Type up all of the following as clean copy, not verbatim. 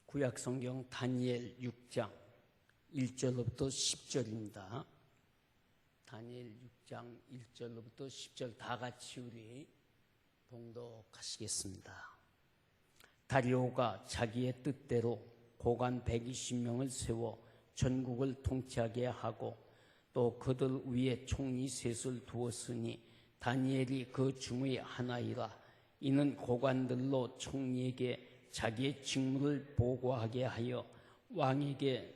구약성경 다니엘 6장 1절로부터 10절입니다. 다니엘 6장 1절로부터 10절 다 같이 우리 봉독하시겠습니다. 다리오가 자기의 뜻대로 고관 120명을 세워 전국을 통치하게 하고 또 그들 위에 총리 셋을 두었으니 다니엘이 그 중의 하나이라. 이는 고관들로 총리에게 자기의 직무를 보고하게 하여 왕에게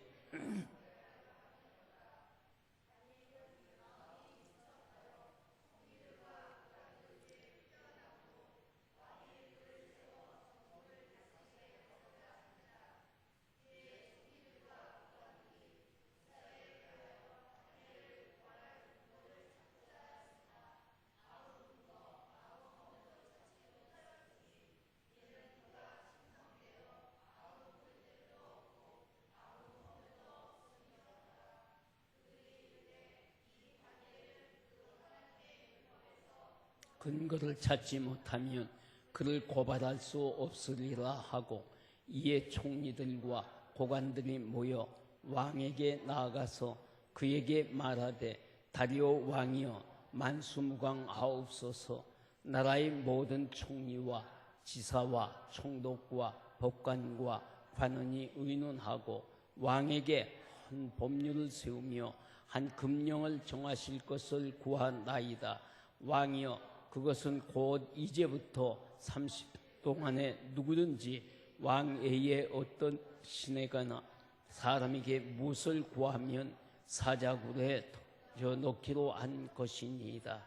근거를 찾지 못하면 그를 고발할 수 없으리라 하고, 이에 총리들과 고관들이 모여 왕에게 나아가서 그에게 말하되, 다리오 왕이여, 만수무강하옵소서. 나라의 모든 총리와 지사와 총독과 법관과 관원이 의논하고 왕에게 한 법률을 세우며 한 금령을 정하실 것을 구하나이다. 왕이여, 그것은 곧 이제부터 30일 동안에 누구든지 왕 외에 어떤 시내가나 사람에게 무엇을 구하면 사자굴에 던져놓기로 한 것이니이다.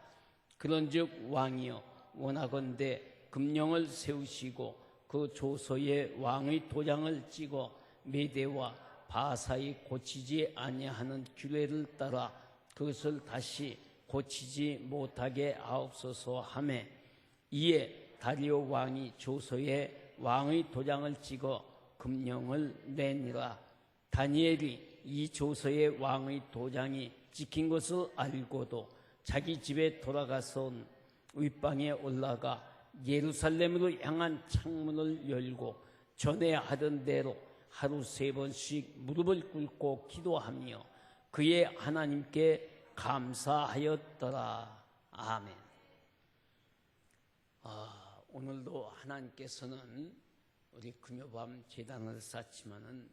그런즉 왕이여, 원하건대 금령을 세우시고 그 조서에 왕의 도장을 찍어 메대와 바사에 고치지 아니하는 규례를 따라 그것을 다시 고치지 못하게 하옵소서 하매, 이에 다리오 왕이 조서에 왕의 도장을 찍어 금령을 내니라. 다니엘이 이 조서에 왕의 도장이 찍힌 것을 알고도 자기 집에 돌아가서 윗방에 올라가 예루살렘으로 향한 창문을 열고 전에 하던 대로 하루 3번씩 무릎을 꿇고 기도하며 그의 하나님께 감사하였더라. 아멘. 오늘도 하나님께서는 우리 금요밤 제단을 쌓지만은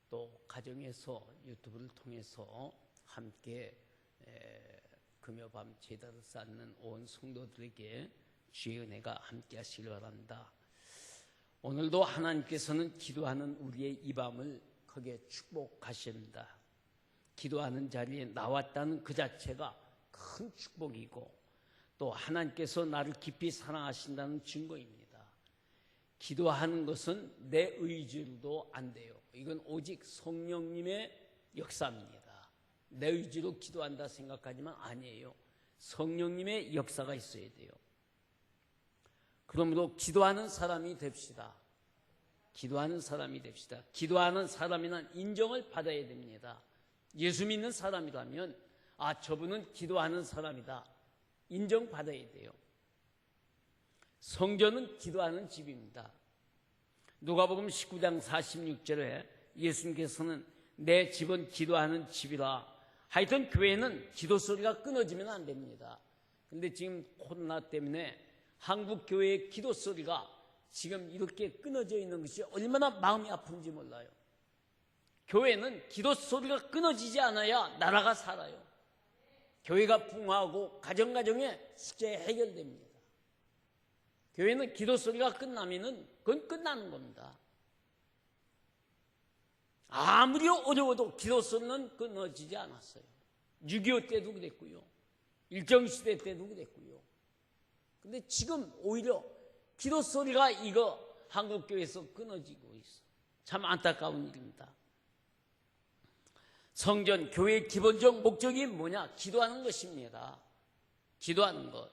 또 가정에서 유튜브를 통해서 함께 금요밤 제단을 쌓는 온 성도들에게 주의 은혜가 함께 하시길 바랍니다. 오늘도 하나님께서는 기도하는 우리의 이 밤을 크게 축복하십니다. 기도하는 자리에 나왔다는 그 자체가 큰 축복이고 또 하나님께서 나를 깊이 사랑하신다는 증거입니다. 기도하는 것은 내 의지로도 안 돼요. 이건 오직 성령님의 역사입니다. 내 의지로 기도한다 생각하지만 아니에요. 성령님의 역사가 있어야 돼요. 그러므로 기도하는 사람이 됩시다. 기도하는 사람이 됩시다. 기도하는 사람이란 인정을 받아야 됩니다. 예수 믿는 사람이라면 저분은 기도하는 사람이다 인정받아야 돼요. 성전은 기도하는 집입니다. 누가복음 19장 46절에 예수님께서는 내 집은 기도하는 집이라. 하여튼 교회는 기도 소리가 끊어지면 안 됩니다. 근데 지금 코로나 때문에 한국 교회의 기도 소리가 지금 이렇게 끊어져 있는 것이 얼마나 마음이 아픈지 몰라요. 교회는 기도 소리가 끊어지지 않아야 나라가 살아요. 교회가 붕하고 가정가정의 숙제 해결됩니다. 교회는 기도 소리가 끝나면은 그건 끝나는 겁니다. 아무리 어려워도 기도 소리는 끊어지지 않았어요. 6.25 때도 그랬고요. 일정시대 때도 그랬고요. 근데 지금 오히려 기도 소리가 이거 한국교회에서 끊어지고 있어. 참 안타까운 일입니다. 성전, 교회의 기본적 목적이 뭐냐? 기도하는 것입니다. 기도하는 것.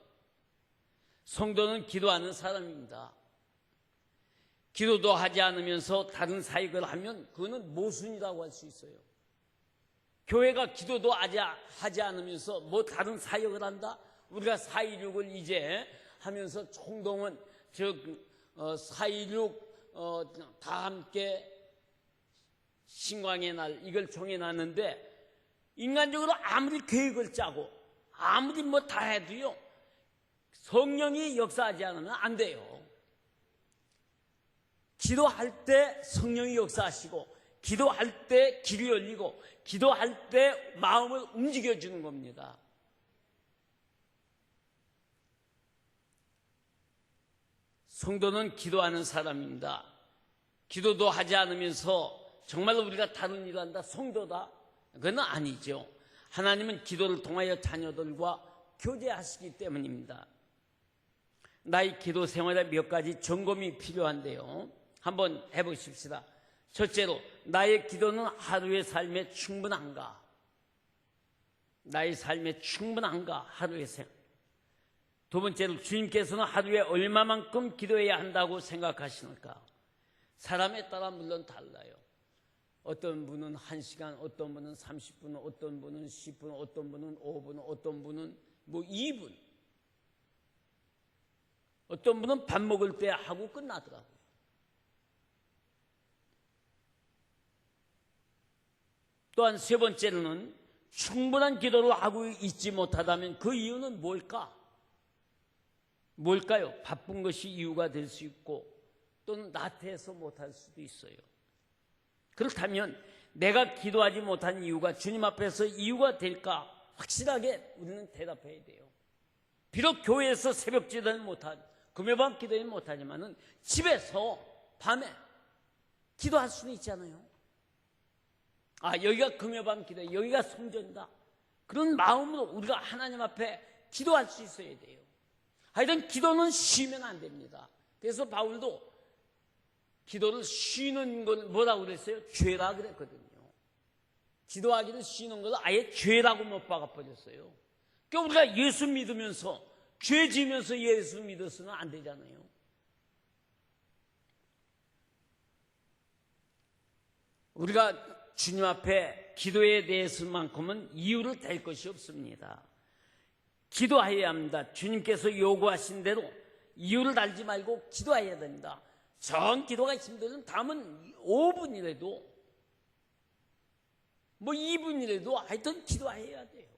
성도는 기도하는 사람입니다. 기도도 하지 않으면서 다른 사역을 하면 그거는 모순이라고 할 수 있어요. 교회가 기도도 하지 않으면서 뭐 다른 사역을 한다? 우리가 4.16을 이제 하면서 총동원, 즉 4.16 다 함께 신광의 날 이걸 정해놨는데 인간적으로 아무리 계획을 짜고 아무리 뭐 다 해도요 성령이 역사하지 않으면 안 돼요. 기도할 때 성령이 역사하시고 기도할 때 길이 열리고 기도할 때 마음을 움직여주는 겁니다. 성도는 기도하는 사람입니다. 기도도 하지 않으면서 정말로 우리가 다른 일을 한다, 성도다? 그건 아니죠. 하나님은 기도를 통하여 자녀들과 교제하시기 때문입니다. 나의 기도 생활에 몇 가지 점검이 필요한데요. 한번 해보십시다. 첫째로, 나의 기도는 하루의 삶에 충분한가? 나의 삶에 충분한가? 하루의 생활. 두 번째로, 주님께서는 하루에 얼마만큼 기도해야 한다고 생각하시는가? 사람에 따라 물론 달라요. 어떤 분은 1시간, 어떤 분은 30분, 어떤 분은 10분, 어떤 분은 5분, 어떤 분은 뭐 2분. 어떤 분은 밥 먹을 때 하고 끝나더라고요. 또한 세 번째로는 충분한 기도를 하고 있지 못하다면 그 이유는 뭘까요? 바쁜 것이 이유가 될 수 있고 또는 나태해서 못할 수도 있어요. 그렇다면 내가 기도하지 못한 이유가 주님 앞에서 이유가 될까? 확실하게 우리는 대답해야 돼요. 비록 교회에서 새벽 기도는 못하고 금요밤 기도는 못하지만은 집에서 밤에 기도할 수는 있잖아요. 여기가 금요밤 기도, 여기가 성전이다. 그런 마음으로 우리가 하나님 앞에 기도할 수 있어야 돼요. 하여튼 기도는 쉬면 안 됩니다. 그래서 바울도 기도를 쉬는 걸 뭐라고 그랬어요? 죄라 그랬거든요. 기도하기를 쉬는 걸 아예 죄라고 못 박아버렸어요. 그러니까 우리가 예수 믿으면서 죄 지으면서 예수 믿었으면 안 되잖아요. 우리가 주님 앞에 기도에 대해서만큼은 이유를 댈 것이 없습니다. 기도해야 합니다. 주님께서 요구하신 대로 이유를 달지 말고 기도해야 됩니다. 전 기도가 힘들면 다음은 5분이라도 뭐 2분이라도 하여튼 기도해야 돼요.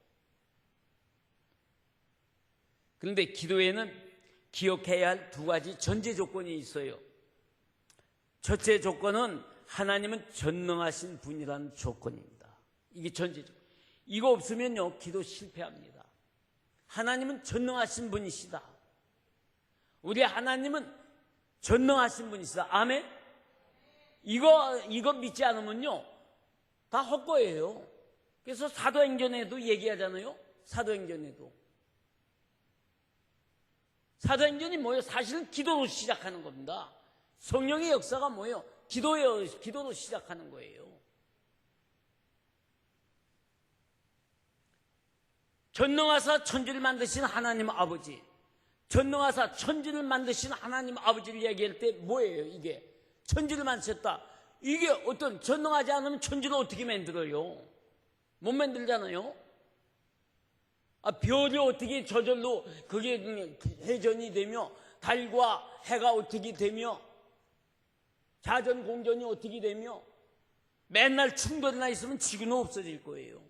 그런데 기도에는 기억해야 할 두 가지 전제 조건이 있어요. 첫째 조건은 하나님은 전능하신 분이라는 조건입니다. 이게 전제 조건. 이거 없으면요 기도 실패합니다. 하나님은 전능하신 분이시다. 우리 하나님은 전능하신 분이시다. 아멘? 이거 믿지 않으면요 다 헛거예요. 그래서 사도행전에도 얘기하잖아요. 사도행전이 뭐예요? 사실은 기도로 시작하는 겁니다. 성령의 역사가 뭐예요? 기도로 시작하는 거예요. 전능하사 천지를 만드신 하나님 아버지, 전능하사 천지를 만드신 하나님 아버지를 얘기할 때 뭐예요? 이게 천지를 만드셨다. 이게 어떤 전능하지 않으면 천지를 어떻게 만들어요? 못 만들잖아요. 별이 어떻게 저절로 그게 회전이 되며 달과 해가 어떻게 되며 자전 공전이 어떻게 되며 맨날 충돌이나 있으면 지구는 없어질 거예요.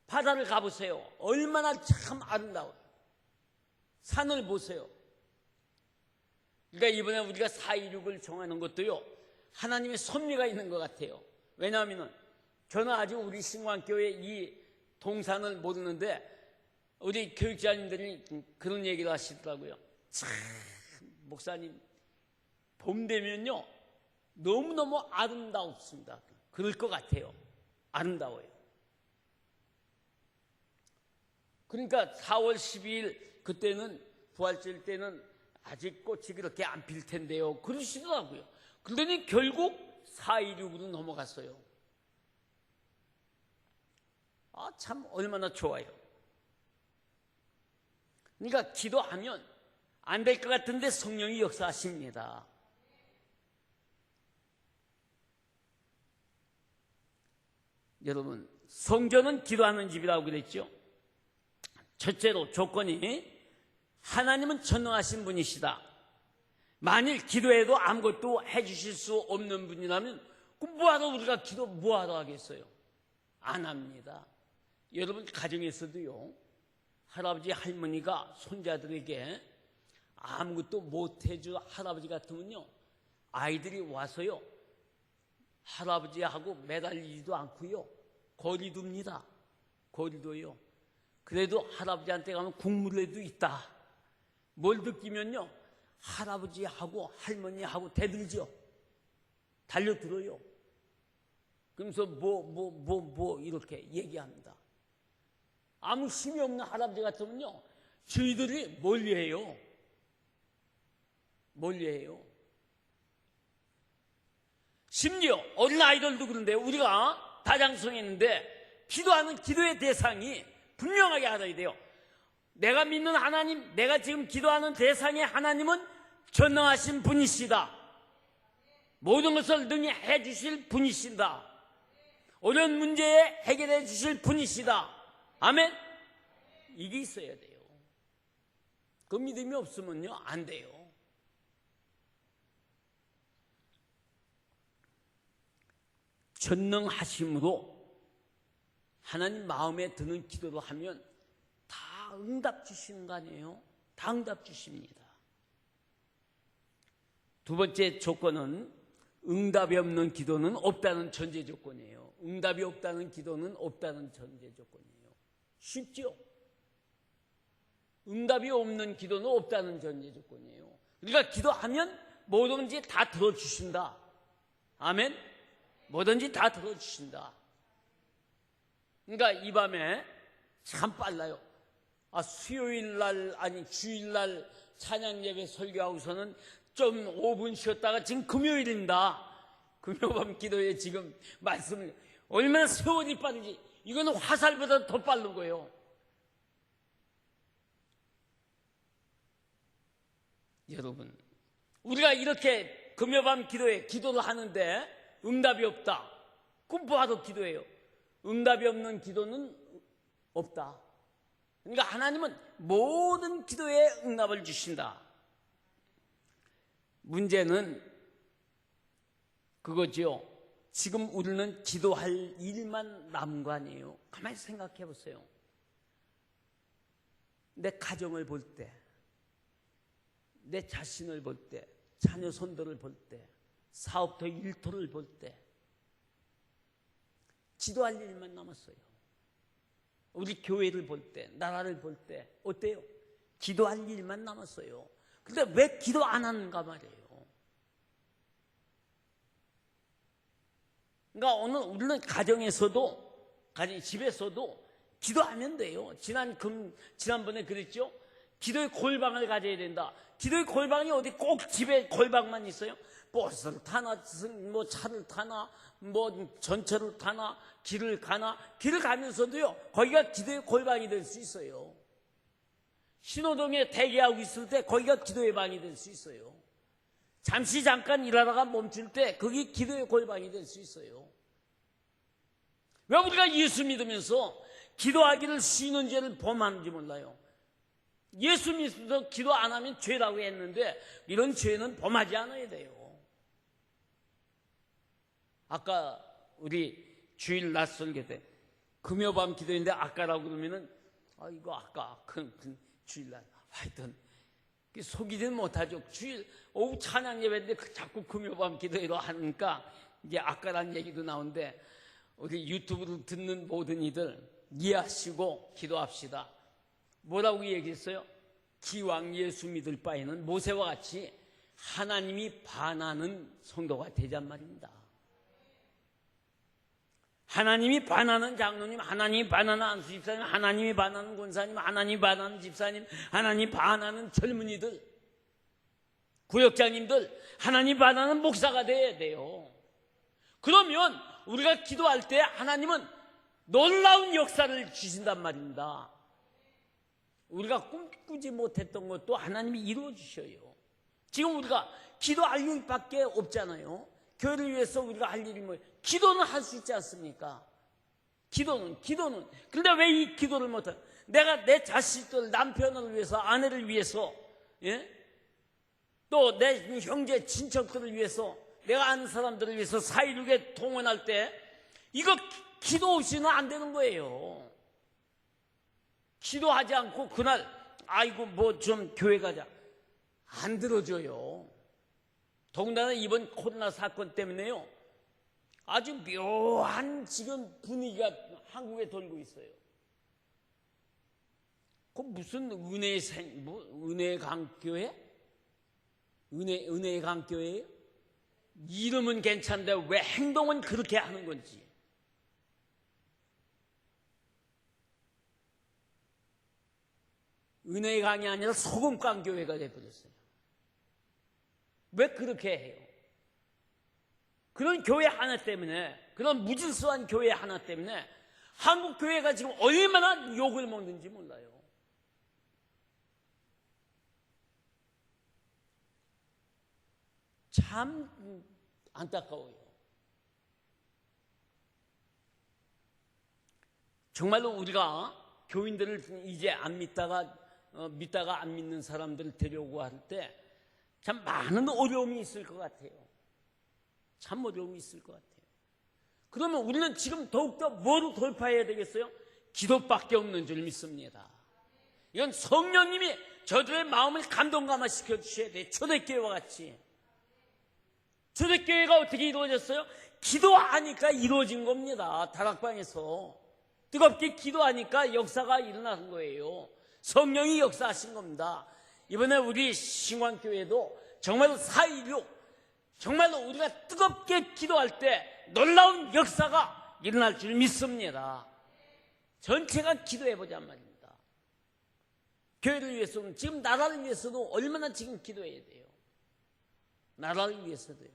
바다를 가보세요. 얼마나 참 아름다워요. 산을 보세요. 그러니까 이번에 우리가 4.26을 정하는 것도요 하나님의 섭리가 있는 것 같아요. 왜냐하면 저는 아직 우리 신광교회 이 동산을 모르는데 우리 교육자님들이 그런 얘기를 하시더라고요. 참 목사님 봄 되면요 너무너무 아름다웠습니다. 그럴 것 같아요. 아름다워요. 그러니까 4월 12일 그때는 부활절 때는 아직 꽃이 그렇게 안 필 텐데요 그러시더라고요. 그러더니 결국 4.26으로 넘어갔어요. 참 얼마나 좋아요. 그러니까 기도하면 안 될 것 같은데 성령이 역사하십니다. 여러분 성전은 기도하는 집이라고 그랬죠. 첫째로 조건이 하나님은 전능하신 분이시다. 만일 기도해도 아무것도 해주실 수 없는 분이라면 그럼 뭐하러 우리가 기도 뭐하러 하겠어요? 안 합니다. 여러분 가정에서도요, 할아버지 할머니가 손자들에게 아무것도 못해줄 할아버지 같으면요, 아이들이 와서요 할아버지하고 매달리지도 않고요 거리 둡니다. 거리도요. 그래도 할아버지한테 가면 국물에도 있다. 뭘 느끼면요, 할아버지하고 할머니하고 대들죠. 달려들어요. 그러면서 이렇게 얘기합니다. 아무 힘이 없는 할아버지 같으면요, 저희들이 멀리해요. 멀리해요. 심지어 어린아이들도 그런데 우리가 다장성했는데 기도하는 기도의 대상이 분명하게 알아야 돼요. 내가 믿는 하나님, 내가 지금 기도하는 대상의 하나님은 전능하신 분이시다. 모든 것을 능히 해주실 분이시다. 어려운 문제에 해결해 주실 분이시다. 아멘? 이게 있어야 돼요. 그 믿음이 없으면요 안 돼요. 전능하심으로 하나님 마음에 드는 기도를 하면 다 응답 주시는 거 아니에요? 다 응답 주십니다. 두 번째 조건은 응답이 없는 기도는 없다는 전제 조건이에요. 응답이 없다는 기도는 없다는 전제 조건이에요. 쉽죠? 응답이 없는 기도는 없다는 전제 조건이에요. 우리가 기도하면 뭐든지 다 들어주신다. 아멘? 뭐든지 다 들어주신다. 그러니까 이 밤에 참 빨라요. 수요일날 아니 주일날 찬양 예배 설교하고서는 좀 5분 쉬었다가 지금 금요일입니다. 금요밤 기도에 지금 말씀을 얼마나 세월이 빠르지. 이거는 화살보다 더 빠른 거예요. 여러분, 우리가 이렇게 금요밤 기도에 기도를 하는데 응답이 없다. 그럼 뭐하러 기도해요? 응답이 없는 기도는 없다. 그러니까 하나님은 모든 기도에 응답을 주신다. 문제는 그거죠. 지금 우리는 기도할 일만 남은 거 아니에요? 가만히 생각해 보세요. 내 가정을 볼 때, 내 자신을 볼 때, 자녀 손들을 볼 때, 사업터 일터를 볼 때 기도할 일만 남았어요. 우리 교회를 볼 때, 나라를 볼 때 어때요? 기도할 일만 남았어요. 근데 왜 기도 안 하는가 말이에요. 그러니까 오늘 우리는 가정에서도, 집에서도 기도하면 돼요. 지난번에 그랬죠? 기도의 골방을 가져야 된다. 기도의 골방이 어디 꼭 집에 골방만 있어요? 버스를 타나, 뭐 차를 타나, 뭐 전철을 타나, 길을 가나, 길을 가면서도요, 거기가 기도의 골방이 될 수 있어요. 신호등에 대기하고 있을 때 거기가 기도의 방이 될 수 있어요. 잠시 잠깐 일하다가 멈출 때 거기 기도의 골방이 될 수 있어요. 왜 우리가 예수 믿으면서 기도하기를 쉬는 죄를 범하는지 몰라요. 예수 믿으면서 기도 안 하면 죄라고 했는데 이런 죄는 범하지 않아야 돼요. 아까 우리 주일 낮 설교 때 금요밤 기도인데 아까라고 그러면은 이거 아까 주일날 하여튼 속이지는 못하죠. 주일 오후 찬양 예배인데 자꾸 금요밤 기도회로 하니까 이제 아까란 얘기도 나오는데 우리 유튜브를 듣는 모든 이들 이해하시고 기도합시다. 뭐라고 얘기했어요? 기왕 예수 믿을 바에는 모세와 같이 하나님이 반하는 성도가 되잔 말입니다. 하나님이 반하는 장로님, 하나님이 반하는 안수집사님, 하나님이 반하는 권사님, 하나님이 반하는 집사님, 하나님이 반하는 젊은이들, 구역장님들, 하나님이 반하는 목사가 돼야 돼요. 그러면 우리가 기도할 때 하나님은 놀라운 역사를 주신단 말입니다. 우리가 꿈꾸지 못했던 것도 하나님이 이루어 주셔요. 지금 우리가 기도할 일밖에 없잖아요. 교회를 위해서 우리가 할 일이 뭐예요? 기도는 할 수 있지 않습니까? 기도는. 그런데 왜 이 기도를 못해요? 내가 내 자식들, 남편을 위해서, 아내를 위해서, 예? 또 내 형제 친척들을 위해서, 내가 아는 사람들을 위해서 4.16에 동원할 때 이거 기도 없이는 안 되는 거예요. 기도하지 않고 그날 아이고 뭐 좀 교회 가자, 안 들어줘요. 더군다나 이번 코로나 사건 때문에요, 아주 묘한 지금 분위기가 한국에 돌고 있어요. 그 무슨 은혜의 강교회? 은혜의 강교회예요? 이름은 괜찮은데 왜 행동은 그렇게 하는 건지. 은혜의 강이 아니라 소금강 교회가 되어버렸어요. 왜 그렇게 해요? 그런 교회 하나 때문에, 그런 무질서한 교회 하나 때문에 한국 교회가 지금 얼마나 욕을 먹는지 몰라요. 참 안타까워요. 정말로 우리가 교인들을 이제 안 믿다가 안 믿는 사람들을 데려오고 할 때 참 많은 어려움이 있을 것 같아요. 참 어려움이 있을 것 같아요. 그러면 우리는 지금 더욱더 뭐로 돌파해야 되겠어요? 기도밖에 없는 줄 믿습니다. 이건 성령님이 저들의 마음을 감동감화시켜 주셔야 돼요. 초대교회와 같이. 초대교회가 어떻게 이루어졌어요? 기도하니까 이루어진 겁니다. 다락방에서 뜨겁게 기도하니까 역사가 일어나는 거예요. 성령이 역사하신 겁니다. 이번에 우리 신광교회도 정말로 4.16, 정말로 우리가 뜨겁게 기도할 때 놀라운 역사가 일어날 줄 믿습니다. 전체가 기도해보자 말입니다. 교회를 위해서는, 지금 나라를 위해서도 얼마나 지금 기도해야 돼요. 나라를 위해서도요.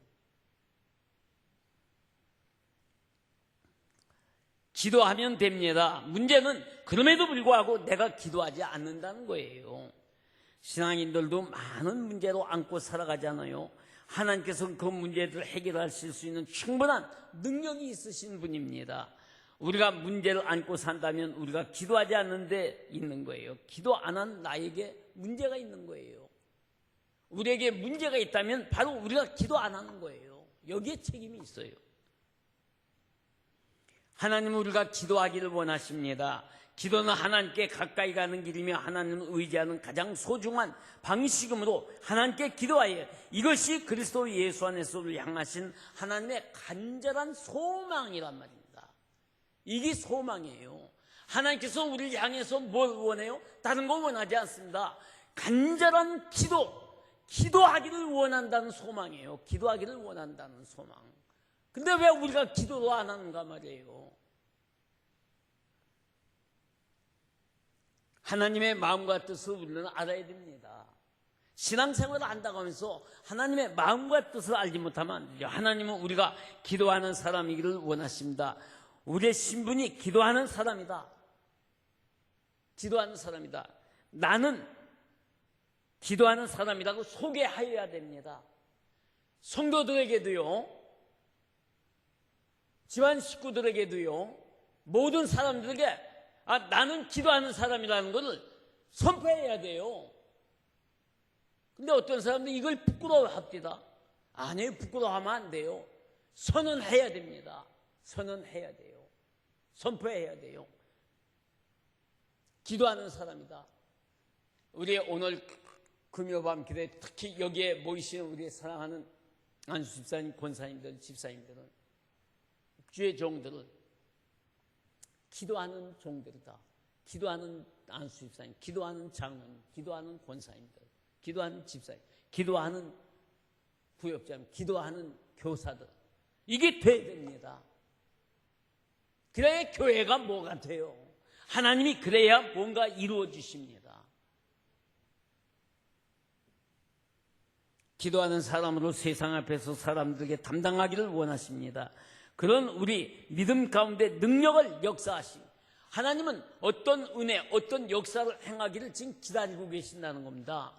기도하면 됩니다. 문제는 그럼에도 불구하고 내가 기도하지 않는다는 거예요. 신앙인들도 많은 문제로 안고 살아가잖아요. 하나님께서 그 문제들을 해결하실 수 있는 충분한 능력이 있으신 분입니다. 우리가 문제를 안고 산다면 우리가 기도하지 않는 데 있는 거예요. 기도 안 한 나에게 문제가 있는 거예요. 우리에게 문제가 있다면 바로 우리가 기도 안 하는 거예요. 여기에 책임이 있어요. 하나님은 우리가 기도하기를 원하십니다. 기도는 하나님께 가까이 가는 길이며 하나님을 의지하는 가장 소중한 방식이므로 하나님께 기도하여, 이것이 그리스도 예수 안에서 우리를 향하신 하나님의 간절한 소망이란 말입니다. 이게 소망이에요. 하나님께서 우리를 향해서 뭘 원해요? 다른 거 원하지 않습니다. 간절한 기도하기를 원한다는 소망이에요. 기도하기를 원한다는 소망. 근데 왜 우리가 기도도 안 하는가 말이에요. 하나님의 마음과 뜻을 우리는 알아야 됩니다. 신앙생활을 한다고 하면서 하나님의 마음과 뜻을 알지 못하면 안 되죠. 하나님은 우리가 기도하는 사람이기를 원하십니다. 우리의 신분이 기도하는 사람이다. 기도하는 사람이다. 나는 기도하는 사람이라고 소개하여야 됩니다. 성도들에게도요, 집안 식구들에게도요, 모든 사람들에게 나는 기도하는 사람이라는 것을 선포해야 돼요. 근데 어떤 사람들이 이걸 부끄러워합니다. 아니에요. 부끄러워하면 안 돼요. 선언해야 됩니다. 선언해야 돼요. 선포해야 돼요. 기도하는 사람이다. 우리 오늘 금요밤 기도에 특히 여기에 모이시는 우리의 사랑하는 안수 집사님, 권사님들, 집사님들은, 주의 종들은 기도하는 종들이다. 기도하는 안수 집사님, 기도하는 장로님, 기도하는 권사님들, 기도하는 집사님, 기도하는 부역자님, 기도하는 교사들, 이게 돼야 됩니다. 그래야 교회가 뭐가 돼요? 하나님이 그래야 뭔가 이루어 주십니다. 기도하는 사람으로 세상 앞에서 사람들에게 담당하기를 원하십니다. 그런 우리 믿음 가운데 능력을 역사하시, 하나님은 어떤 은혜, 어떤 역사를 행하기를 지금 기다리고 계신다는 겁니다.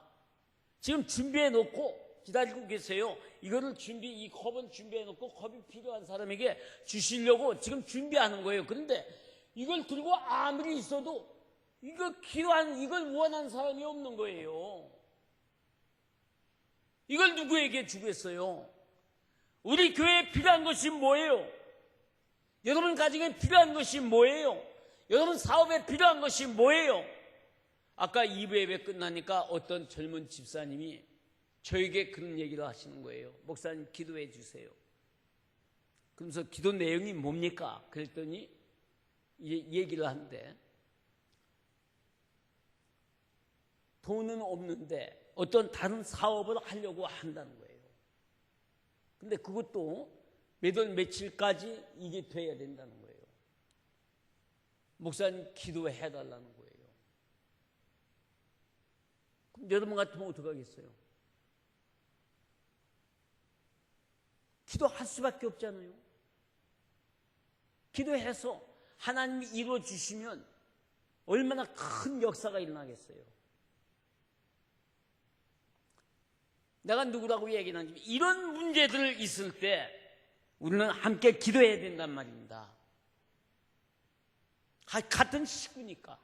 지금 준비해 놓고 기다리고 계세요. 이거를 이 컵은 준비해 놓고 컵이 필요한 사람에게 주시려고 지금 준비하는 거예요. 그런데 이걸 들고 아무리 있어도 이걸 원하는 사람이 없는 거예요. 이걸 누구에게 주겠어요? 우리 교회에 필요한 것이 뭐예요? 여러분 가정에 필요한 것이 뭐예요? 여러분 사업에 필요한 것이 뭐예요? 아까 2부 예배 끝나니까 어떤 젊은 집사님이 저에게 그런 얘기를 하시는 거예요. 목사님 기도해 주세요. 그러면서 기도 내용이 뭡니까? 그랬더니 얘기를 하는데 돈은 없는데 어떤 다른 사업을 하려고 한다는 거예요. 근데 그것도 몇 월 며칠까지 이게 돼야 된다는 거예요. 목사님 기도해 달라는 거예요. 그럼 여러분 같으면 어떡하겠어요? 기도할 수밖에 없잖아요. 기도해서 하나님이 이루어주시면 얼마나 큰 역사가 일어나겠어요. 내가 누구라고 얘기하는지 이런 문제들 있을 때 우리는 함께 기도해야 된단 말입니다. 같은 식구니까.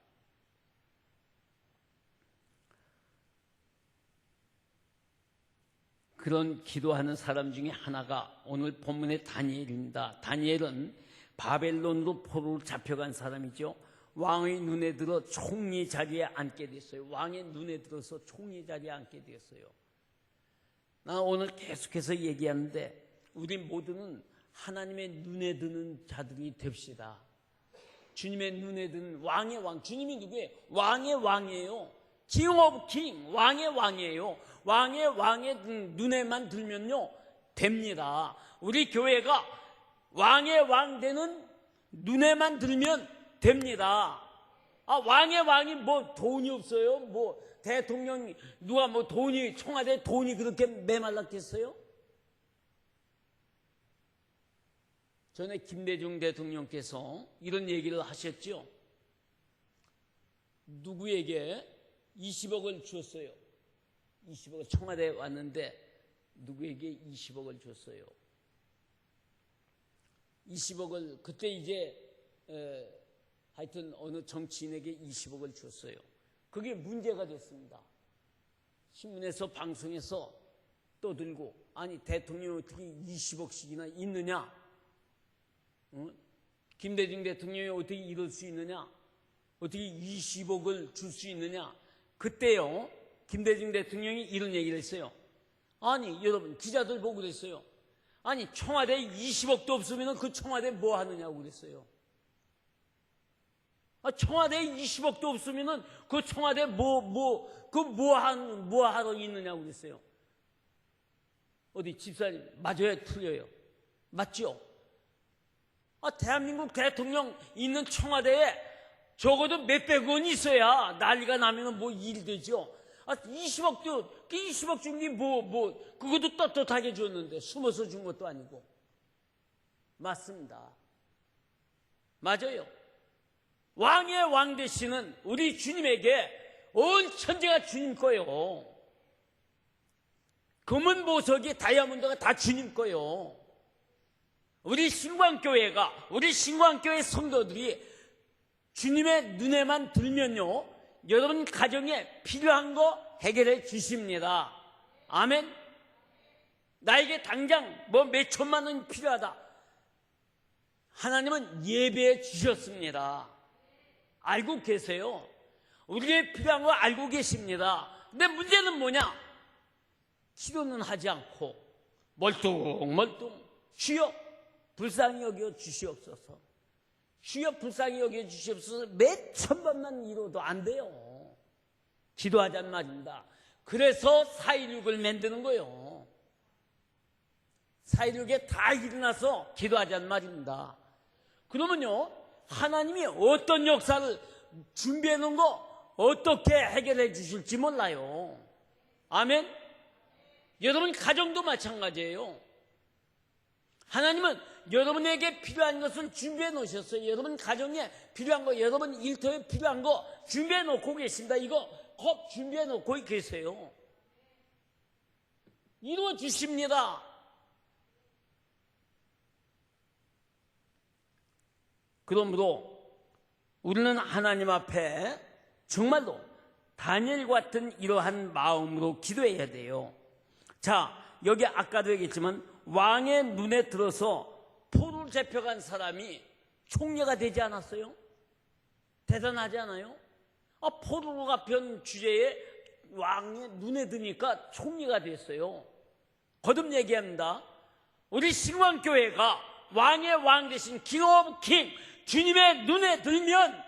그런 기도하는 사람 중에 하나가 오늘 본문의 다니엘입니다. 다니엘은 바벨론으로 포로로 잡혀간 사람이죠. 왕의 눈에 들어 총리 자리에 앉게 됐어요. 왕의 눈에 들어서 총리 자리에 앉게 되었어요. 나 오늘 계속해서 얘기하는데 우리 모두는 하나님의 눈에 드는 자들이 됩시다. 주님의 눈에 드는 왕의 왕. 주님이 누구예요? 왕의 왕이에요. King of King, 왕의 왕이에요. 왕의 눈에만 들면요 됩니다. 우리 교회가 왕의 왕 되는 눈에만 들면 됩니다. 왕의 왕이 뭐 돈이 없어요? 뭐 대통령 누가 뭐 돈이 청와대 돈이 그렇게 메말랐겠어요? 전에 김대중 대통령께서 이런 얘기를 하셨죠. 누구에게 20억을 줬어요. 20억을 청와대에 왔는데 누구에게 20억을 줬어요. 20억을 그때 이제 하여튼 어느 정치인에게 20억을 줬어요. 그게 문제가 됐습니다. 신문에서 방송에서 떠들고 아니 대통령이 어떻게 20억씩이나 있느냐? 김대중 대통령이 어떻게 이럴 수 있느냐? 어떻게 20억을 줄 수 있느냐? 그때요 김대중 대통령이 이런 얘기를 했어요. 아니 여러분 기자들 보고 그랬어요. 아니 청와대에 20억도 없으면 그 청와대 뭐 하느냐고 그랬어요. 청와대에 20억도 없으면 그 청와대 뭐 하러 있느냐고 그랬어요. 어디 집사님 맞아요 틀려요? 맞죠? 대한민국 대통령 있는 청와대에 적어도 몇백 원이 있어야 난리가 나면 뭐 일이 되죠. 20억도, 20억 준 게 그것도 떳떳하게 줬는데, 숨어서 준 것도 아니고. 맞습니다. 맞아요. 왕의 왕 되시는 우리 주님에게 온 천지가 주님 거요. 금은 보석이 다이아몬드가 다 주님 거요. 우리 신광교회 성도들이 주님의 눈에만 들면요 여러분 가정에 필요한 거 해결해 주십니다. 아멘. 나에게 당장 몇 천만 원이 필요하다. 하나님은 예배해 주셨습니다. 알고 계세요. 우리에게 필요한 거 알고 계십니다. 근데 문제는 뭐냐? 기도는 하지 않고 멀뚱멀뚱 주여 불쌍히 여겨 주시옵소서. 주여 불쌍히 여겨 주시옵소서. 몇 천번만 이뤄도 안 돼요. 기도하자는 말입니다. 그래서 4.16을 만드는 거예요. 4.16에 다 일어나서 기도하자는 말입니다. 그러면요 하나님이 어떤 역사를 준비해 놓은 거 어떻게 해결해 주실지 몰라요. 아멘. 여러분 가정도 마찬가지예요. 하나님은 여러분에게 필요한 것을 준비해 놓으셨어요. 여러분 가정에 필요한 거, 여러분 일터에 필요한 거 준비해 놓고 계십니다. 이거 꼭 준비해 놓고 계세요. 이루어 주십니다. 그러므로 우리는 하나님 앞에 정말로 다니엘 같은 이러한 마음으로 기도해야 돼요. 자, 여기 아까도 얘기했지만 왕의 눈에 들어서 포로를 잡혀간 사람이 총리가 되지 않았어요? 대단하지 않아요? 포로가 변 주제에 왕의 눈에 드니까 총리가 됐어요. 거듭 얘기합니다. 우리 신광교회가 왕의 왕 대신 킹 오브 킹 주님의 눈에 들면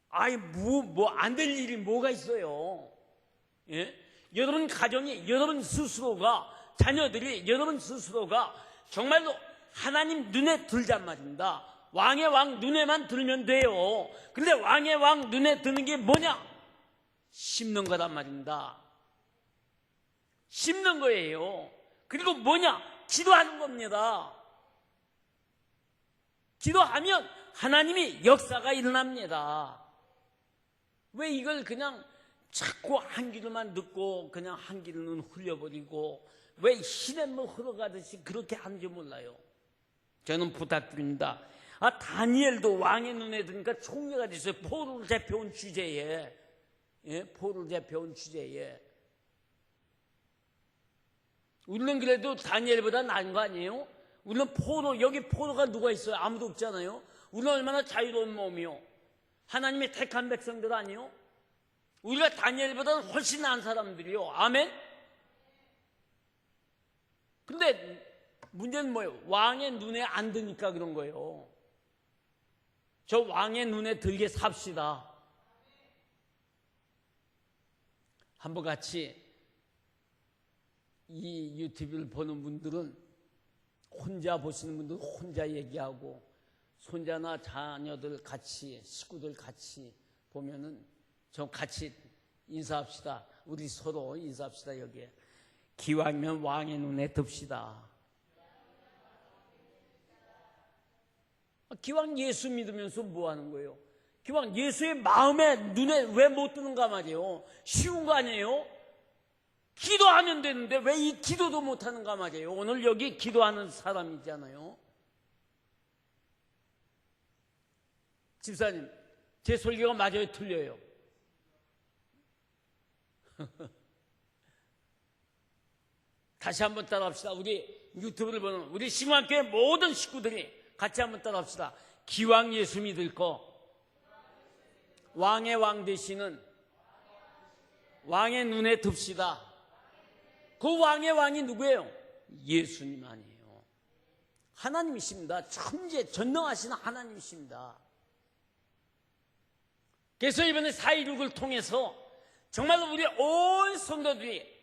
안 될 일이 뭐가 있어요? 예? 여러분 가정이, 여러분 스스로가, 자녀들이, 여러분 스스로가 정말로 하나님 눈에 들잔 말입니다. 왕의 왕 눈에만 들면 돼요. 근데 왕의 왕 눈에 드는 게 뭐냐? 심는 거란 말입니다. 심는 거예요. 그리고 뭐냐? 기도하는 겁니다. 기도하면 하나님이 역사가 일어납니다. 왜 이걸 그냥 자꾸 한 귀로만 듣고 그냥 한 귀로는 흘려버리고 왜 시냇물 흘러가듯이 그렇게 하는지 몰라요. 저는 부탁드립니다. 다니엘도 왕의 눈에 드니까 총리가 됐어요. 포로를 잡혀온 주제에. 예? 포로를 잡혀온 주제에. 우리는 그래도 다니엘보다 나은 거 아니에요? 우리는 여기 포로가 누가 있어요? 아무도 없잖아요. 우리는 얼마나 자유로운 몸이요. 하나님의 택한 백성들 아니요? 우리가 다니엘보다 훨씬 나은 사람들이요. 아멘? 근데 문제는 뭐예요? 왕의 눈에 안 드니까 그런 거예요. 저 왕의 눈에 들게 삽시다. 한번 같이 이 유튜브를 보는 분들은 혼자 보시는 분들은 혼자 얘기하고 손자나 자녀들 같이 식구들 같이 보면은 좀 같이 인사합시다. 우리 서로 인사합시다. 여기에 기왕이면 왕의 눈에 듭시다. 기왕 예수 믿으면서 뭐 하는 거예요? 기왕 예수의 마음에 눈에 왜 못 드는가 말이에요. 쉬운 거 아니에요? 기도하면 되는데 왜 이 기도도 못 하는가 말이에요. 오늘 여기 기도하는 사람이잖아요. 집사님, 제 설교가 맞아요, 틀려요? 다시 한번 따라합시다. 우리 유튜브를 보는 우리 신광교회 모든 식구들이 같이 한번 따라합시다. 기왕 예수 믿을 거 왕의 왕 되시는 왕의 눈에 듭시다. 그 왕의 왕이 누구예요? 예수님 아니에요. 하나님이십니다. 천재 전능하신 하나님이십니다. 그래서 이번에 4.16을 통해서 정말로 우리 온 성도들이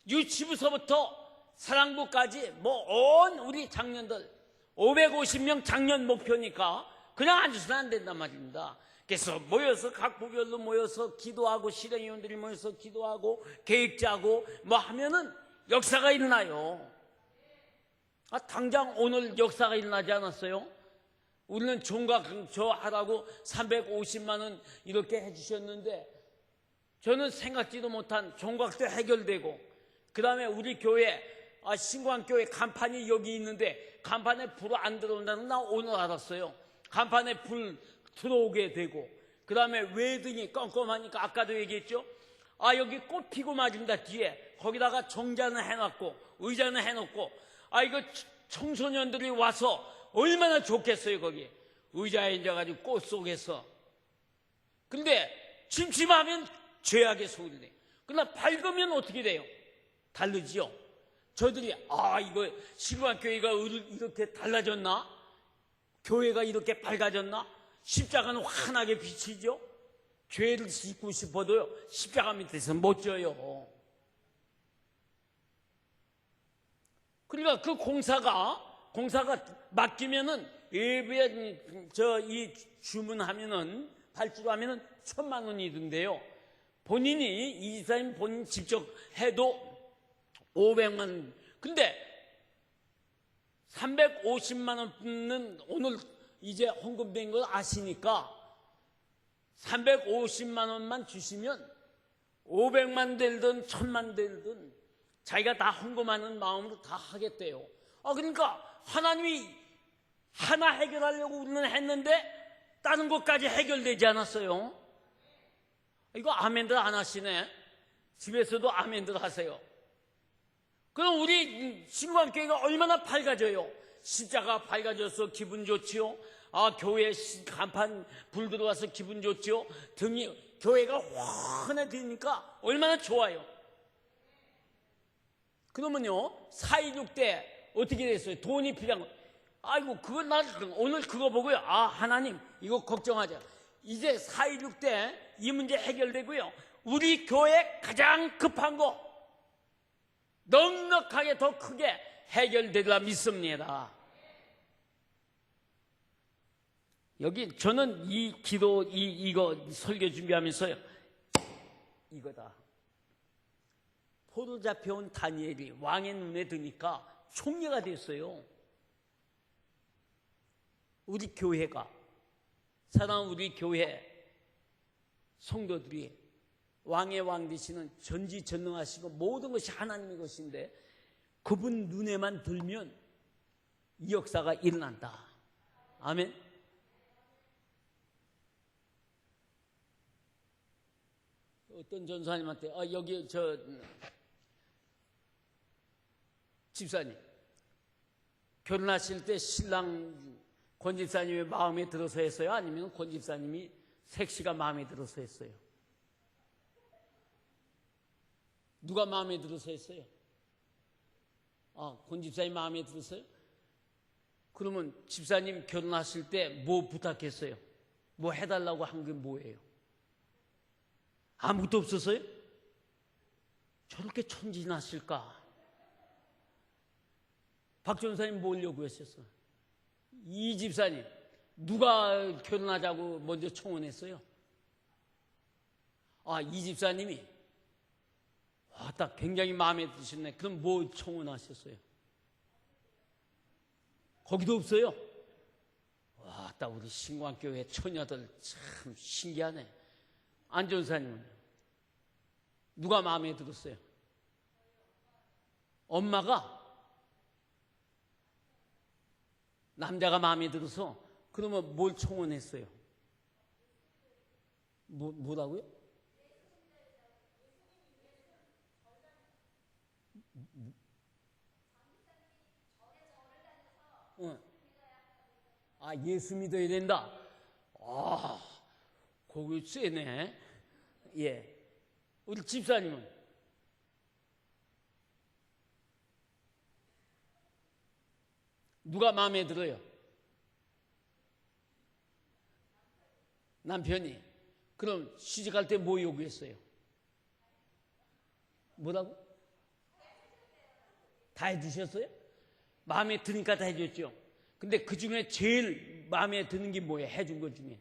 유치부서부터 사랑부까지 온 우리 장년들 550명 장년 목표니까 그냥 앉아서는 안 된단 말입니다. 그래서 모여서 각 부별로 모여서 기도하고 실행위원들이 모여서 기도하고 계획 짜고 하면은 역사가 일어나요. 당장 오늘 역사가 일어나지 않았어요? 우리는 종각 저 하라고 350만 원 이렇게 해주셨는데 저는 생각지도 못한 종각도 해결되고 그 다음에 우리 교회 신광교회 간판이 여기 있는데 간판에 불 안 들어온다는 나 오늘 알았어요. 간판에 불 들어오게 되고 그 다음에 외등이 껌껌하니까 아까도 얘기했죠. 여기 꽃 피고 맞은다 뒤에 거기다가 정자는 해놨고 의자는 해놓고 이거 청소년들이 와서 얼마나 좋겠어요. 거기 의자에 앉아가지고 꽃 속에서. 근데 침침하면 죄악의 소리네. 그러나 밝으면 어떻게 돼요? 다르지요. 저들이 이거 신광교회가 이렇게 달라졌나? 교회가 이렇게 밝아졌나? 십자가는 환하게 비치죠. 죄를 짓고 싶어도요 십자가 밑에서 못 져요. 그러니까 그 공사가 맡기면은 예배 이 주문하면은 발주로 하면은 1,000만 원이던데요. 본인이 이 집사님 본인 직접 해도 500만 원. 근데 350만 원은 오늘 이제 헌금된 걸 아시니까 350만 원만 주시면 500만 들든 1,000만 들든 자기가 다 헌금하는 마음으로 다 하겠대요. 그러니까 하나님이 하나 해결하려고 우리는 했는데 다른 것까지 해결되지 않았어요. 이거 아멘들 안 하시네. 집에서도 아멘들 하세요. 그럼 우리 신광교회가 얼마나 밝아져요? 십자가 밝아져서 기분 좋지요? 교회 간판 불 들어와서 기분 좋지요? 교회가 환해지니까 얼마나 좋아요. 그러면요, 4.16 때 어떻게 됐어요? 돈이 필요한 거. 아이고, 오늘 그거 보고요. 하나님, 이거 걱정하자. 이제 4.16 때 이 문제 해결되고요. 우리 교회 가장 급한 거, 넉넉하게 더 크게 해결되리라 믿습니다. 여기 저는 이 기도, 이거 설교 준비하면서요. 이거다. 포로 잡혀온 다니엘이 왕의 눈에 드니까 총리가 됐어요. 우리 교회가, 사랑하는 우리 교회 성도들이 왕의 왕 되시는 전지전능하시고 모든 것이 하나님의 것인데 그분 눈에만 들면 이 역사가 일어난다. 아멘. 어떤 전사님한테 여기 집사님 결혼하실 때 신랑 권 집사님의 마음에 들어서 했어요? 아니면 권 집사님이 색시가 마음에 들어서 했어요? 누가 마음에 들어서 했어요? 권 집사님 마음에 들었어요? 그러면 집사님 결혼하실 때 뭐 부탁했어요? 뭐 해달라고 한 게 뭐예요? 아무것도 없었어요? 저렇게 천진하실까? 박 전사님 뭘 요구했었어요? 이 집사님 누가 결혼하자고 먼저 청혼했어요? 이 집사님이 딱 굉장히 마음에 드셨네. 그럼 뭐 청혼하셨어요? 거기도 없어요? 딱 우리 신광교회 처녀들 참 신기하네. 안 전사님은 누가 마음에 들었어요? 엄마가? 남자가 마음에 들어서 그러면 뭘 청혼했어요? 뭐라고요? 예수 믿어야 된다. 거기 쎄네. 예. 우리 집사님은? 누가 마음에 들어요? 남편이. 그럼 시집갈 때 뭐 요구했어요? 뭐라고? 다 해주셨어요? 마음에 드니까 다 해줬죠. 근데 그 중에 제일 마음에 드는 게 뭐예요? 해준 것 중에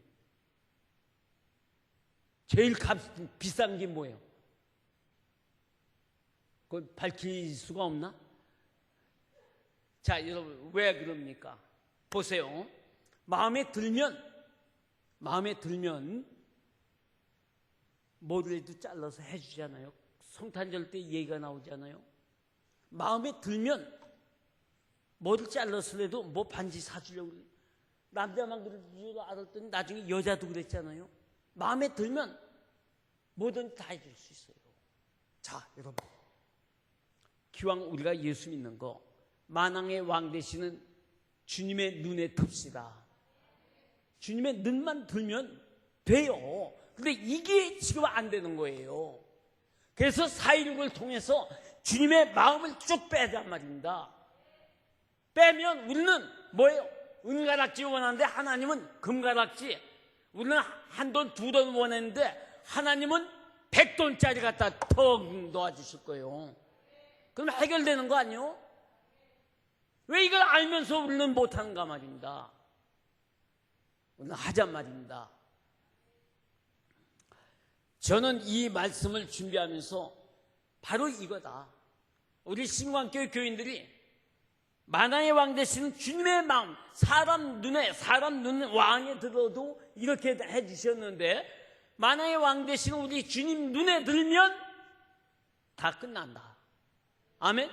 제일 비싼 게 뭐예요? 그걸 밝힐 수가 없나? 자, 여러분 왜 그럽니까? 보세요. 마음에 들면 뭐라도 잘라서 해주잖아요. 성탄절 때 얘기가 나오잖아요. 마음에 들면 뭐를 잘랐으래도 뭐 반지 사주려고 남자만 그럴 줄 알았더니 나중에 여자도 그랬잖아요. 마음에 들면 뭐든 다 해줄 수 있어요. 자, 여러분 기왕 우리가 예수 믿는 거 만왕의 왕 되시는 주님의 눈에 듭시다. 주님의 눈만 들면 돼요. 근데 이게 지금 안 되는 거예요. 그래서 4.16을 통해서 주님의 마음을 쭉 빼란 말입니다. 빼면 우리는 뭐예요? 은가락지 원하는데 하나님은 금가락지. 우리는 한 돈, 두 돈 원했는데 하나님은 100돈짜리 갖다 턱 놓아주실 거예요. 그럼 해결되는 거 아니에요? 왜 이걸 알면서 우리는 못하는가 말입니다. 우리는 하잔 말입니다. 저는 이 말씀을 준비하면서 바로 이거다. 우리 신광교회 교인들이 만왕의 왕 되시는 주님의 마음, 사람 눈 왕에 들어도 이렇게 해주셨는데 만왕의 왕 되시는 우리 주님 눈에 들면 다 끝난다. 아멘?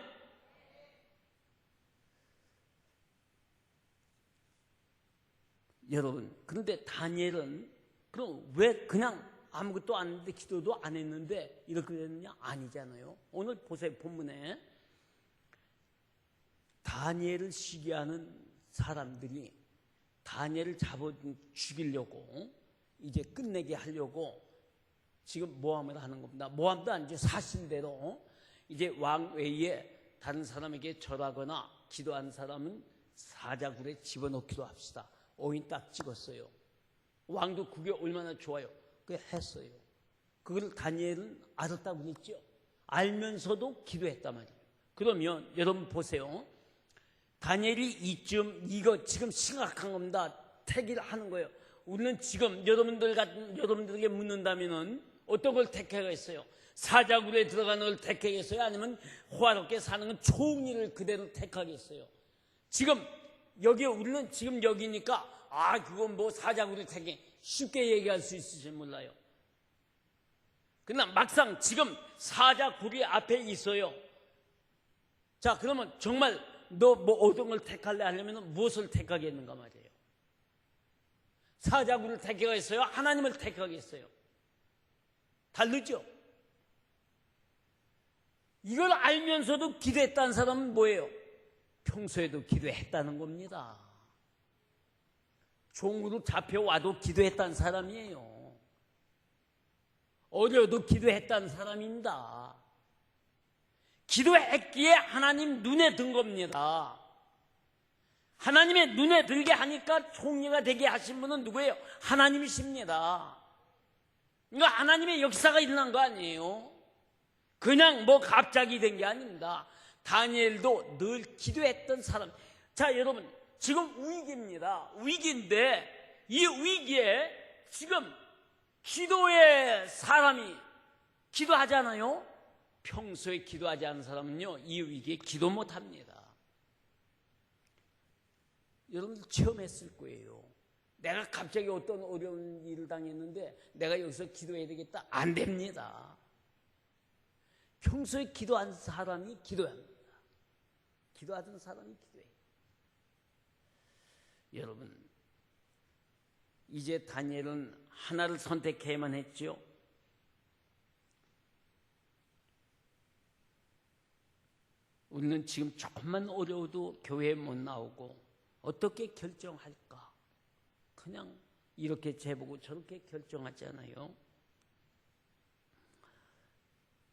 여러분, 그런데 다니엘은 그럼 왜 그냥 아무것도 안 했는데 기도도 안 했는데 이렇게 됐느냐? 아니잖아요. 오늘 보세요. 본문에 다니엘을 시기하는 사람들이 다니엘을 잡아 죽이려고 이제 끝내게 하려고 지금 모함을 하는 겁니다. 모함도 아니죠. 사실대로 이제 왕 외에 다른 사람에게 절하거나 기도한 사람은 사자굴에 집어넣기로 합시다. 오인 딱 찍었어요. 왕도 그게 얼마나 좋아요. 그게 했어요. 그걸 다니엘은 알았다고 그랬죠. 알면서도 기도했단 말이에요. 그러면 여러분 보세요. 다니엘이 이거 지금 심각한 겁니다. 택일 하는 거예요. 우리는 지금 여러분들에게 묻는다면은 어떤 걸 택하겠어요? 사자굴에 들어가는 걸 택하겠어요? 아니면 호화롭게 사는 건 좋은 일을 그대로 택하겠어요? 지금 우리는 지금 여기니까 그건 뭐 사자굴을 택해 쉽게 얘기할 수 있을지 몰라요. 그러나 막상 지금 사자굴이 앞에 있어요. 자, 그러면 정말 너 뭐 어떤 걸 택할래 하려면 무엇을 택하겠는가 말이에요. 사자굴을 택하겠어요? 하나님을 택하겠어요? 다르죠? 이걸 알면서도 기도했다는 사람은 뭐예요? 평소에도 기도했다는 겁니다. 종으로 잡혀와도 기도했다는 사람이에요. 어려도 기도했다는 사람입니다. 기도했기에 하나님 눈에 든 겁니다. 하나님의 눈에 들게 하니까 총리가 되게 하신 분은 누구예요? 하나님이십니다. 그러니까 하나님의 역사가 일어난 거 아니에요. 그냥 뭐 갑자기 된 게 아닙니다. 다니엘도 늘 기도했던 사람. 자, 여러분 지금 위기입니다. 위기인데 이 위기에 지금 기도의 사람이 기도하잖아요. 평소에 기도하지 않은 사람은요 이 위기에 기도 못합니다. 여러분들 체험했을 거예요. 내가 갑자기 어떤 어려운 일을 당했는데 내가 여기서 기도해야 되겠다? 안 됩니다. 평소에 기도한 사람이 기도합니다. 기도하던 사람이 기도해요. 여러분 이제 다니엘은 하나를 선택해야만 했죠. 우리는 지금 조금만 어려워도 교회에 못 나오고 어떻게 결정할까? 그냥 이렇게 재보고 저렇게 결정하잖아요.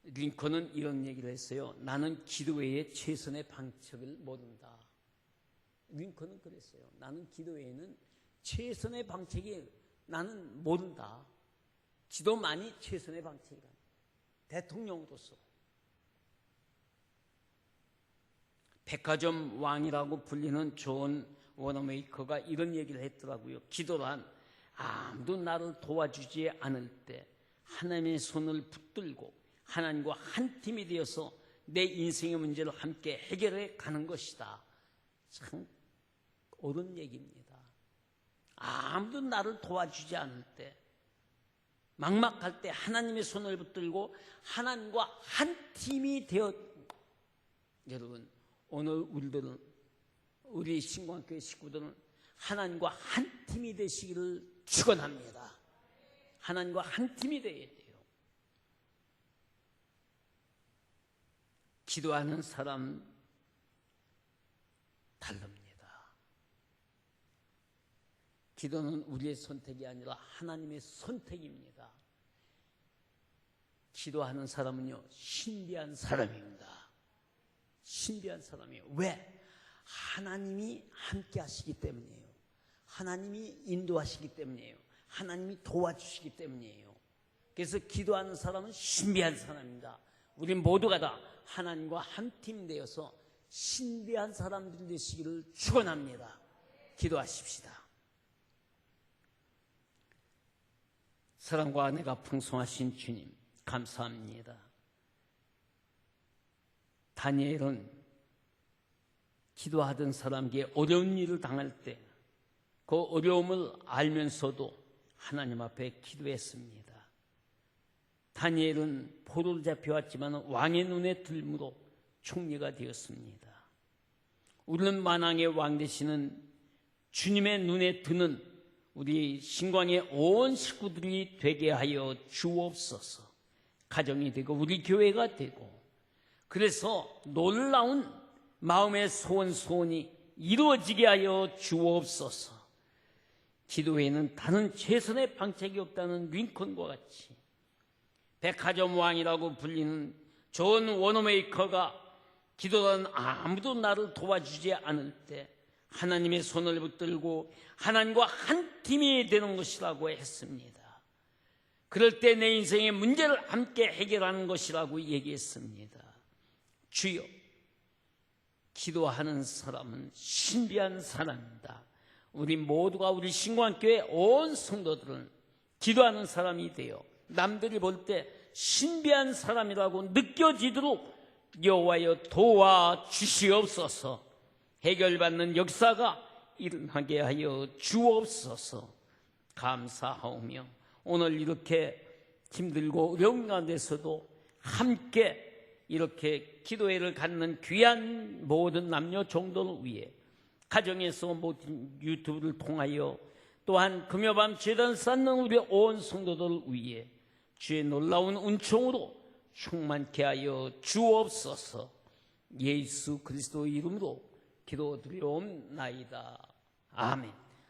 링컨은 이런 얘기를 했어요. 나는 기도 외에 최선의 방책을 모른다. 링컨은 그랬어요. 나는 기도 외에는 최선의 방책이 나는 모른다. 기도만이 최선의 방책이다. 대통령으로서. 백화점 왕이라고 불리는 존 워너메이커가 이런 얘기를 했더라고요. 기도란 아무도 나를 도와주지 않을 때 하나님의 손을 붙들고 하나님과 한 팀이 되어서 내 인생의 문제를 함께 해결해 가는 것이다. 참 옳은 얘기입니다. 아무도 나를 도와주지 않을 때 막막할 때 하나님의 손을 붙들고 하나님과 한 팀이 되어 여러분 오늘 우리 신광교회 식구들은 하나님과 한 팀이 되시기를 축원합니다. 하나님과 한 팀이 되어야 돼요. 기도하는 사람 다릅니다. 기도는 우리의 선택이 아니라 하나님의 선택입니다. 기도하는 사람은요 신비한 사람입니다. 신비한 사람이에요. 왜? 하나님이 함께 하시기 때문이에요. 하나님이 인도하시기 때문이에요. 하나님이 도와주시기 때문이에요. 그래서 기도하는 사람은 신비한 사람입니다. 우리 모두가 다 하나님과 한 팀 되어서 신비한 사람들이 되시기를 축원합니다. 기도하십시다. 사랑과 은혜가 풍성하신 주님 감사합니다. 다니엘은 기도하던 사람에게 어려운 일을 당할 때 그 어려움을 알면서도 하나님 앞에 기도했습니다. 다니엘은 포로로 잡혀왔지만 왕의 눈에 들므로 총리가 되었습니다. 우리는 만왕의 왕 되시는 주님의 눈에 드는 우리 신광의 온 식구들이 되게 하여 주옵소서. 가정이 되고 우리 교회가 되고, 그래서 놀라운 마음의 소원이 이루어지게 하여 주옵소서. 기도회는 다른 최선의 방책이 없다는 링컨과 같이 백화점 왕이라고 불리는 존 워너메이커가 기도단 아무도 나를 도와주지 않을 때 하나님의 손을 붙들고 하나님과 한 팀이 되는 것이라고 했습니다. 그럴 때 내 인생의 문제를 함께 해결하는 것이라고 얘기했습니다. 주여, 기도하는 사람은 신비한 사람이다. 우리 모두가, 우리 신광교회 온 성도들은 기도하는 사람이 되어 남들이 볼 때 신비한 사람이라고 느껴지도록 여호와여 도와주시옵소서. 해결받는 역사가 일어나게 하여 주옵소서. 감사하오며 오늘 이렇게 힘들고 어려운 가운데서도 함께 이렇게 기도회를 갖는 귀한 모든 남녀 종도를 위해, 가정에서 모든 유튜브를 통하여, 또한 금요밤 제단 쌓는 우리 온 성도들을 위해 주의 놀라운 은총으로 충만케 하여 주옵소서. 예수 그리스도 이름으로 기도드리옵나이다. 아멘.